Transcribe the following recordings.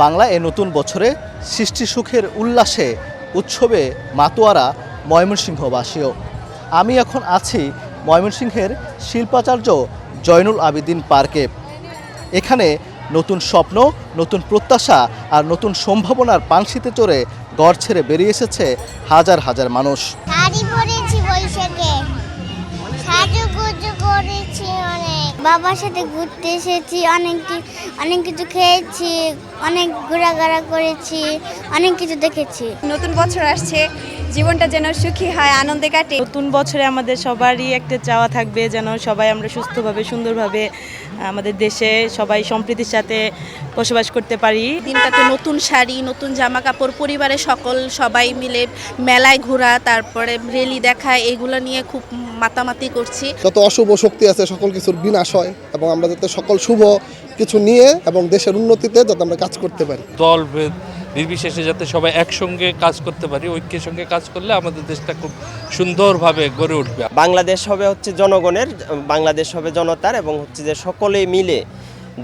বাংলা এ নতুন বছরে সৃষ্টি সুখের উল্লাসে উৎসবে মাতোয়ারা ময়মনসিংহবাসীও। আমি এখন আছি ময়মনসিংহের শিল্পাচার্য জয়নুল আবেদিন পার্কে। এখানে নতুন স্বপ্ন, নতুন প্রত্যাশা আর নতুন সম্ভাবনার পানশিতে চড়ে গড় ছেড়ে বেরিয়ে এসেছে হাজার হাজার মানুষ। শাড়ি পরেছি বৈশাখে, সাজুগুজু করেছি অনেক, বাবার সাথে ঘুরতে এসেছি, অনেক কিছু খেয়েছি, অনেক ঘোরাঘোরা করেছি, অনেক কিছু দেখেছি। নতুন বছর আসছে, জীবনটা যেন সুখী হয়, আনন্দে কাটে। নতুন বছরে আমাদের সবারই একটা চাওয়া থাকবে যেন সবাই আমরা সুস্থভাবে সুন্দরভাবে আমাদের দেশে সবাই সম্প্রীতির সাথে বসবাস করতে পারি। দিনটাতে নতুন শাড়ি, নতুন জামা কাপড়, পরিবারের সবাই মিলে মেলায় ঘোরা, তারপরে রেলি দেখা, এগুলো নিয়ে খুব মাতামাতি করছি। যত অশুভ শক্তি আছে সকল কিছুর বিনাশ হয় এবং আমরা যাতে সকল শুভ কিছু নিয়ে এবং দেশের উন্নতিতে যাতে আমরা কাজ করতে পারি। দলভেদ নির্বিশেষে যাতে সবাই একসঙ্গে কাজ করতে পারি, ঐক্যের সঙ্গে কাজ করলে আমাদের দেশটা খুব সুন্দরভাবে গড়ে উঠবে। বাংলাদেশ হবে হচ্ছে জনগণের, বাংলাদেশ হবে জনতার এবং হচ্ছে যে সকলে মিলে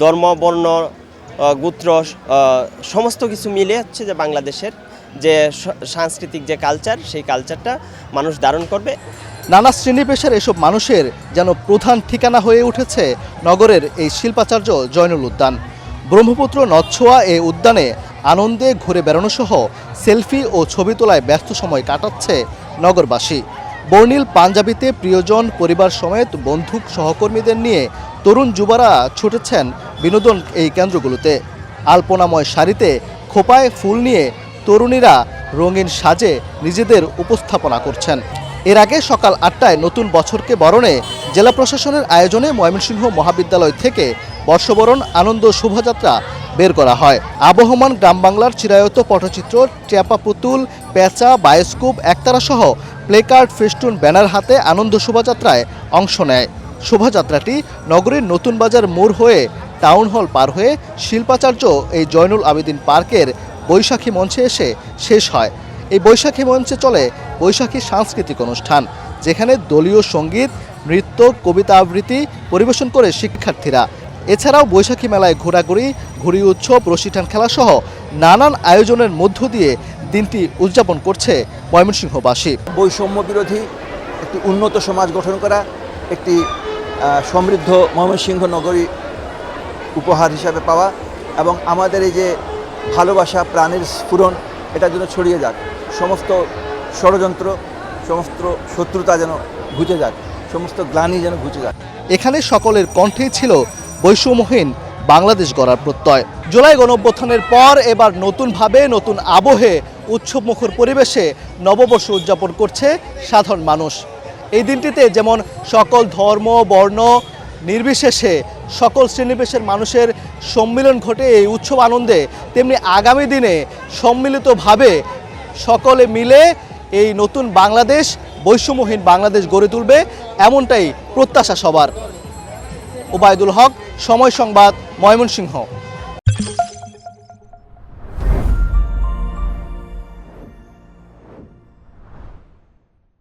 ধর্ম, বর্ণ, গোত্র সমস্ত কিছু মিলে হচ্ছে যে বাংলাদেশের যে সাংস্কৃতিক যে কালচার, সেই কালচারটা মানুষ ধারণ করবে। নানা শ্রেণী পেশার এসব মানুষের যেন প্রধান ঠিকানা হয়ে উঠেছে নগরের এই শিল্পাচার্য জয়নুল উদ্যান। ব্রহ্মপুত্র নদছোয়া এই উদ্যানে আনন্দে ঘুরে বেড়ানো সহ সেলফি ও ছবি তোলায় ব্যস্ত সময় কাটাচ্ছে নগরবাসী। বর্ণিল পাঞ্জাবিতে প্রিয়জন, পরিবার সমেত বন্ধু সহকর্মীদের নিয়ে তরুণ যুবারা ছুটেছেন বিনোদন এই কেন্দ্রগুলোতে। আলপনাময় শাড়িতে খোপায় ফুল নিয়ে তরুণীরা রঙিন সাজে নিজেদের উপস্থাপনা করছেন। এর আগে সকাল 8টায় নতুন বছরকে বরণে জেলা প্রশাসনের আয়োজনে ময়মনসিংহ মহাবিদ্যালয় থেকে বর্ষবরণ আনন্দ শোভাযাত্রা বের করা হয়। আবহমান গ্রাম বাংলার চিরায়ত পটচিত্র, ট্যাপা পুতুল, পেঁচা, বায়োস্কোপ, একতারা সহ প্লেকার্ড, ফেস্টুন, ব্যানার হাতে আনন্দ শোভাযাত্রায় অংশ নেয়। শোভাযাত্রাটি নগরীর নতুন বাজার মোড় হয়ে টাউন হল পার হয়ে শিল্পাচার্য এই জয়নুল আবেদিন পার্কের বৈশাখী মঞ্চে এসে শেষ হয়। এই বৈশাখী মঞ্চে চলে বৈশাখী সাংস্কৃতিক অনুষ্ঠান, যেখানে দলীয় সঙ্গীত, নৃত্য, কবিতা আবৃত্তি পরিবেশন করে শিক্ষার্থীরা। এছাড়াও বৈশাখী মেলায় ঘোরাঘুরি, ঘুড়ি উৎসব, রশিটান খেলা সহ নানান আয়োজনের মধ্য দিয়ে দিনটি উদযাপন করছে ময়মনসিংহবাসী। বৈষম্য বিরোধী একটি উন্নত সমাজ গঠন করা, একটি সমৃদ্ধ ময়মনসিংহ নগরী উপহার হিসাবে পাওয়া এবং আমাদের এই যে ভালোবাসা, প্রাণের স্ফুরণ, এটা যেন ছড়িয়ে যাক, সমস্ত ষড়যন্ত্র, সমস্ত শত্রুতা যেন ঘুচে যাক, সমস্ত গ্লানি যেন ঘুচে যাক। এখানে সকলের কণ্ঠেই ছিল বৈষম্যহীন বাংলাদেশ গড়ার প্রত্যয়। জুলাই গণঅভ্যুত্থানের পর এবার নতুনভাবে, নতুন আবহে, উৎসবমুখর পরিবেশে নববর্ষ উদযাপন করছে সাধারণ মানুষ। এই দিনটিতে যেমন সকল ধর্ম, বর্ণ নির্বিশেষে সকল শ্রেণীপেশার মানুষের সম্মিলন ঘটে এই উৎসব আনন্দে, তেমনি আগামী দিনে সম্মিলিতভাবে সকলে মিলে এই নতুন বাংলাদেশ, বৈষম্যহীন বাংলাদেশ গড়ে তুলবে, এমনটাই প্রত্যাশা সবার। ওবায়দুল হক, সময় সংবাদ, ময়মনসিংহ।